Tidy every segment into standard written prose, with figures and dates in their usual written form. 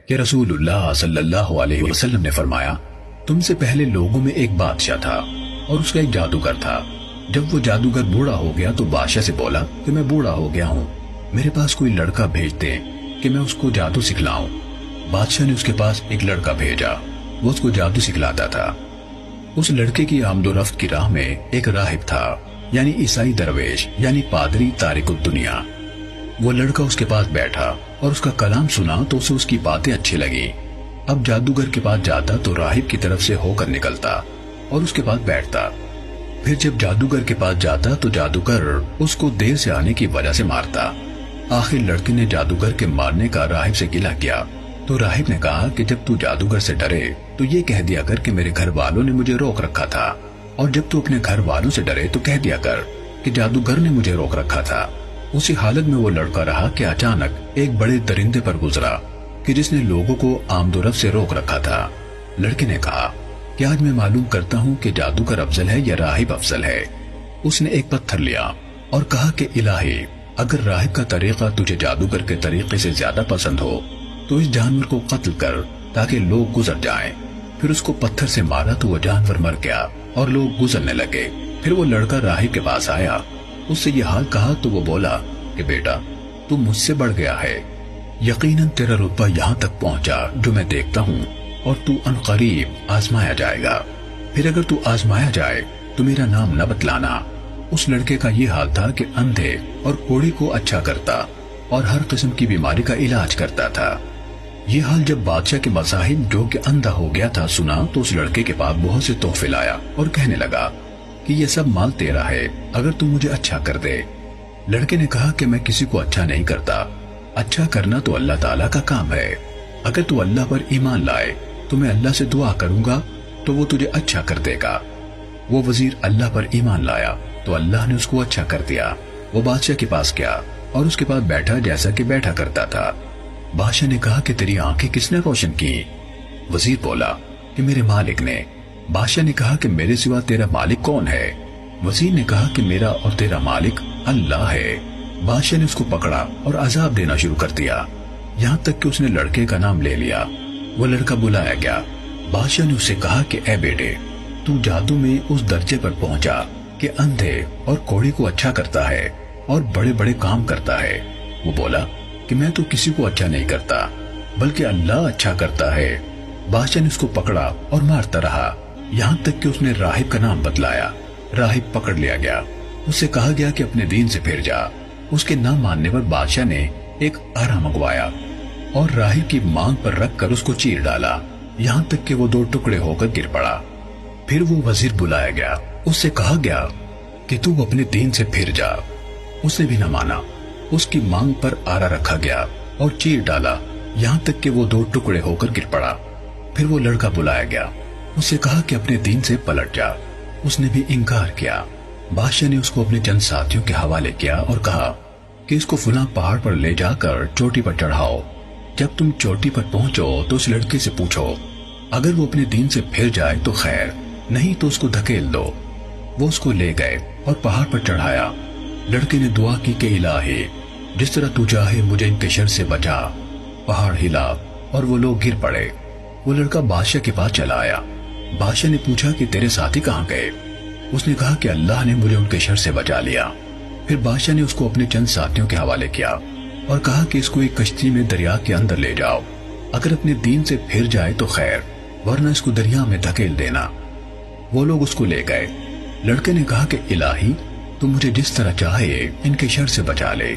کہ رسول اللہ صلی اللہ علیہ وسلم نے فرمایا، تم سے پہلے لوگوں میں ایک بادشاہ تھا اور اس کا ایک جادوگر تھا۔ جب وہ جادوگر بوڑھا ہو گیا تو بادشاہ سے بولا کہ میں بوڑھا ہو گیا ہوں، میرے پاس کوئی لڑکا بھیج دیں کہ میں اس کو جادو سکھلاؤں۔ بادشاہ نے اس کے پاس ایک لڑکا بھیجا، وہ اس کو جادو سکھلاتا تھا۔ اس لڑکے کی آمد و رفت کی راہ میں ایک راہب تھا، یعنی عیسائی درویش، یعنی پادری تارک الدنیا۔ وہ لڑکا اس کے پاس بیٹھا اور اس کا کلام سنا تو اسے اس کی باتیں اچھی لگی۔ اب جادوگر کے پاس جاتا تو راہب کی طرف سے ہو کر نکلتا اور اس کے پاس بیٹھتا۔ پھر جب جادوگر کے پاس جاتا تو جادوگر اس کو دیر سے آنے کی وجہ سے مارتا۔ آخر لڑکے نے جادوگر کے مارنے کا راہب سے گلہ کیا تو راہب نے کہا کہ جب تو جادوگر سے ڈرے تو یہ کہہ دیا کر کہ میرے گھر والوں نے مجھے روک رکھا تھا، اور جب تو اپنے گھر والوں سے ڈرے تو کہہ دیا کر کہ جادوگر نے مجھے روک رکھا تھا۔ اسی حالت میں وہ لڑکا رہا کہ اچانک ایک بڑے درندے پر گزرا کہ جس نے لوگوں کو آمد و رفت سے روک رکھا تھا۔ لڑکے نے کہا کہ آج میں معلوم کرتا ہوں کہ جادوگر افضل ہے یا راہب افضل ہے۔ اس نے ایک پتھر لیا اور کہا کہ الہی، اگر راہب کا طریقہ تجھے جادوگر کے طریقے سے زیادہ پسند ہو تو اس جانور کو قتل کر تاکہ لوگ گزر جائیں۔ پھر اس کو پتھر سے مارا تو وہ جانور مر گیا اور لوگ گزرنے لگے۔ پھر وہ لڑکا راہب کے پاس آیا، اس سے یہ حال کہا تو وہ بولا کہ بیٹا، تو مجھ سے بڑھ گیا ہے، یقیناً تیرا رتبہ یہاں تک پہنچا جو میں دیکھتا ہوں، اور تو عنقریب آزمایا جائے گا۔ پھر اگر تو آزمایا جائے تو میرا نام نہ بتلانا۔ اس لڑکے کا یہ حال تھا کہ اندھے اور کوڑی کو اچھا کرتا اور ہر قسم کی بیماری کا علاج کرتا تھا۔ یہ حال جب بادشاہ کے مصاحب جو کہ اندھا ہو گیا تھا سنا تو اس لڑکے کے پاس بہت سے تحفے لایا اور کہنے لگا کہ یہ سب مال تیرا ہے اگر تو مجھے اچھا کر دے۔ لڑکے نے کہا کہ میں کسی کو اچھا نہیں کرتا، اچھا کرنا تو اللہ تعالیٰ کا کام ہے۔ اگر تو اللہ پر ایمان لائے تو میں اللہ سے دعا کروں گا تو وہ تجھے اچھا کر دے گا۔ وہ وزیر اللہ پر ایمان لایا تو اللہ نے اس کو اچھا کر دیا۔ وہ بادشاہ کے پاس گیا اور اس کے پاس بیٹھا جیسا کہ بیٹھا کرتا تھا۔ بادشاہ نے کہا کہ تیری آنکھیں کس نے روشن کی؟ وزیر بولا کہ میرے مالک نے۔ بادشاہ نے کہا کہ میرے سوا تیرا مالک کون ہے؟ وزیر نے کہا کہ میرا اور تیرا مالک اللہ ہے۔ بادشاہ نے اس کو پکڑا اور عذاب دینا شروع کر دیا، یہاں تک کہ اس نے لڑکے کا نام لے لیا۔ وہ لڑکا بلایا گیا۔ بادشاہ نے اسے کہا کہ اے بیٹے، تو جادو میں اس درجے پر پہنچا کہ اندھے اور کوڑی کو اچھا کرتا ہے اور بڑے بڑے کام کرتا ہے۔ وہ بولا کہ میں تو کسی کو اچھا نہیں کرتا بلکہ اللہ اچھا کرتا ہے۔ بادشاہ نے اس کو پکڑا اور مارتا رہا یہاں تک کہ اس نے راہب کا نام بتلایا۔ راہب پکڑ لیا گیا، اس سے کہا گیا کہ اپنے دین سے پھر جا۔ اس کے نہ ماننے پر بادشاہ نے ایک آرا منگوایا اور راہب کی مانگ پر رکھ کر اس کو چیر ڈالا یہاں تک کہ وہ دو ٹکڑے ہو کر گر پڑا۔ پھر وہ وزیر بلایا گیا، اس سے کہا گیا کہ تو اپنے دین سے پھر جا۔ اس نے بھی نہ مانا، اس کی مانگ پر آرا رکھا گیا اور چیر ڈالا یہاں تک کہ وہ دو ٹکڑے ہو کر گر پڑا۔ پھر وہ لڑکا بلایا گیا، اس سے کہا کہ اپنے دین سے پلٹ جا۔ اس نے بھی انکار کیا۔ بادشاہ نے اس کو اپنے چند ساتھیوں کے حوالے کیا اور کہا کہ اس کو فلاں پہاڑ پر لے جا کر چوٹی پر چڑھاؤ۔ جب تم چوٹی پر پہنچو تو اس لڑکے سے پوچھو، اگر وہ اپنے دین سے پھر جائے تو خیر، نہیں تو اس کو دھکیل دو۔ وہ اس کو لے گئے اور پہاڑ پر چڑھایا۔ لڑکے نے دعا کی کہ الہی، جس طرح تو چاہے مجھے ان کے شر سے بچا۔ پہاڑ ہلا اور وہ لوگ گر پڑے۔ وہ لڑکا بادشاہ کے پاس چلا آیا۔ بادشاہ نے پوچھا کہ تیرے ساتھی کہاں گئے؟ اس نے کہا کہ اللہ نے مجھے ان کے شر سے بچا لیا۔ پھر بادشاہ نے اس کو اپنے چند ساتھیوں کے حوالے کیا اور کہا کہ اس کو ایک کشتی میں دریا کے اندر لے جاؤ، اگر اپنے دین سے پھر جائے تو خیر، ورنہ اس کو دریا میں دھکیل دینا۔ وہ لوگ اس کو لے گئے۔ لڑکے نے کہا کہ الہی، تو مجھے جس طرح چاہے ان کے شر سے بچا لے۔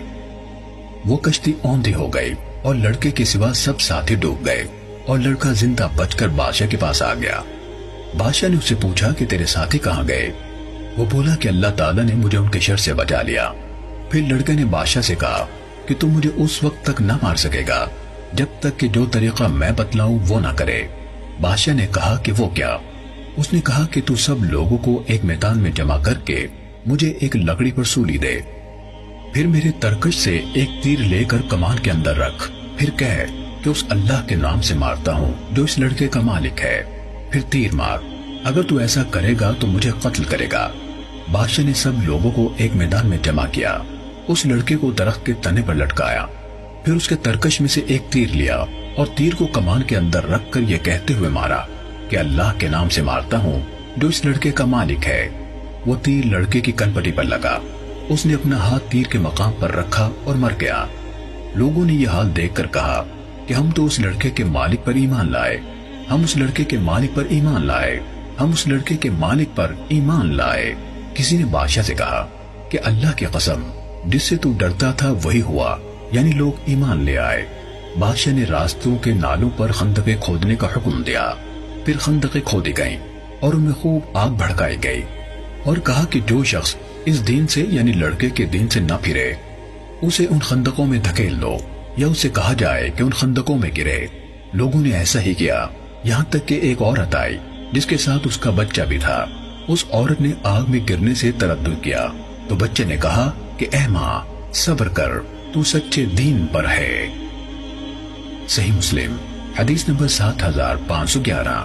وہ کشتی اوندھی ہو گئی اور لڑکے کے سوا سب ساتھی ڈوب گئے اور لڑکا زندہ بچ کر بادشاہ کے پاس آ گیا۔ بادشاہ نے اس سے پوچھا کہ تیرے ساتھی کہاں گئے؟ وہ بولا کہ اللہ تعالیٰ نے مجھے ان کے شر سے بچا لیا۔ پھر لڑکے نے بادشاہ سے کہا کہ تم مجھے اس وقت تک نہ مار سکے گا جب تک کہ جو طریقہ میں بتلاؤں وہ نہ کرے۔ بادشاہ نے کہا کہ وہ کیا؟ اس نے کہا کہ تو سب لوگوں کو ایک میدان میں جمع کر کے مجھے ایک لکڑی پر سولی دے، پھر میرے ترکش سے ایک تیر لے کر کمان کے اندر رکھ، پھر کہہ کہ اس اللہ کے نام سے مارتا ہوں جو اس لڑکے کا مالک ہے، پھر تیر مار۔ اگر تو ایسا کرے گا تو مجھے قتل کرے گا۔ بادشاہ نے سب لوگوں کو ایک میدان میں جمع کیا، اس لڑکے کو درخت کے تنے پر لٹکایا، پھر اس کے ترکش میں سے ایک تیر لیا اور تیر کو کمان کے اندر رکھ کر یہ کہتے ہوئے مارا کہ اللہ کے نام سے مارتا ہوں جو اس لڑکے کا مالک ہے۔ وہ تیر لڑکے کی کنپٹی پر لگا، اس نے اپنا ہاتھ تیر کے مقام پر رکھا اور مر گیا۔ لوگوں نے یہ حال دیکھ کر کہا کہ ہم تو اس لڑکے کے مالک پر ایمان لائے، ہم اس لڑکے کے مالک پر ایمان لائے، ہم اس لڑکے کے مالک پر ایمان لائے۔ کسی نے بادشاہ سے کہا کہ اللہ کی قسم، جس سے تو ڈرتا تھا وہی ہوا، یعنی لوگ ایمان لے آئے۔ بادشاہ نے راستوں کے نالوں پر خندقیں کھودنے کا حکم دیا، پھر خندقیں کھودی گئیں اور ان میں خوب آگ بھڑکائی گئی، اور کہا کہ جو شخص اس دین سے یعنی لڑکے کے دین سے نہ پھرے اسے ان خندقوں میں دھکیل دو، یا اسے کہا جائے کہ ان خندقوں میں گرے۔ لوگوں نے ایسا ہی کیا، یہاں تک کہ ایک عورت آئی جس کے ساتھ اس کا بچہ بھی تھا۔ اس عورت نے آگ میں گرنے سے تردد کیا تو بچے نے کہا کہ اے ماں صبر کر، تو سچے دین پر ہے۔ صحیح مسلم حدیث نمبر 7511۔